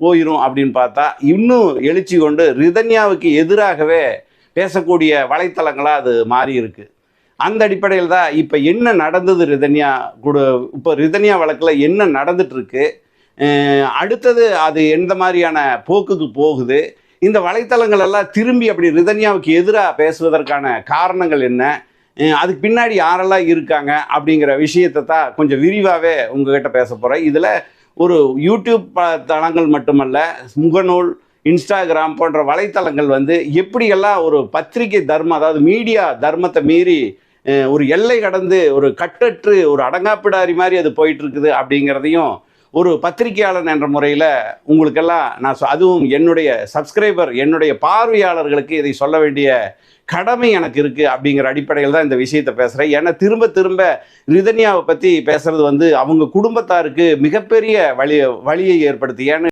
போயிடும் அப்படின்னு பார்த்தா இன்னும் எழுச்சி கொண்டு ரிதன்யாவுக்கு எதிராகவே பேசக்கூடிய வலைத்தளங்களாக அது மாறி இருக்கு. அந்த அடிப்படையில் தான் இப்போ என்ன நடந்தது ரிதன்யா கூட, இப்போ ரிதன்யா வழக்கில் என்ன நடந்துட்டு இருக்கு, அடுத்தது அது எந்த மாதிரியான போக்குக்கு போகுது, இந்த வலைத்தளங்கள் எல்லாம் திரும்பி அப்படி ரிதன்யாவுக்கு எதிராக பேசுவதற்கான காரணங்கள் என்ன, அதுக்கு பின்னாடி யாரெல்லாம் இருக்காங்க அப்படிங்கிற விஷயத்தை தான் கொஞ்சம் விரிவாகவே உங்ககிட்ட பேச போகிறேன். இதில் ஒரு யூடியூப் தளங்கள் மட்டுமல்ல, முகநூல், இன்ஸ்டாகிராம் போன்ற வலைத்தளங்கள் வந்து எப்படியெல்லாம் ஒரு பத்திரிகை தர்மம், அதாவது மீடியா தர்மத்தை மீறி ஒரு எல்லை கடந்து ஒரு கட்டற்று ஒரு அடங்காப்பிடாரி மாதிரி அது போயிட்டு இருக்குது அப்படிங்கிறதையும் ஒரு பத்திரிகையாளன் என்ற முறையில் உங்களுக்கெல்லாம் நான் அதுவும் என்னுடைய சப்ஸ்கிரைபர், என்னுடைய பார்வையாளர்களுக்கு இதை சொல்ல வேண்டிய கடமை எனக்கு இருக்குது அப்படிங்கிற அடிப்படையில் தான் இந்த விஷயத்தை பேசுகிறேன். ஏன்னா திரும்ப திரும்ப ரிதன்யாவை பற்றி பேசுகிறது வந்து அவங்க குடும்பத்தாருக்கு மிகப்பெரிய வழியை ஏற்படுத்தி. ஏன்னு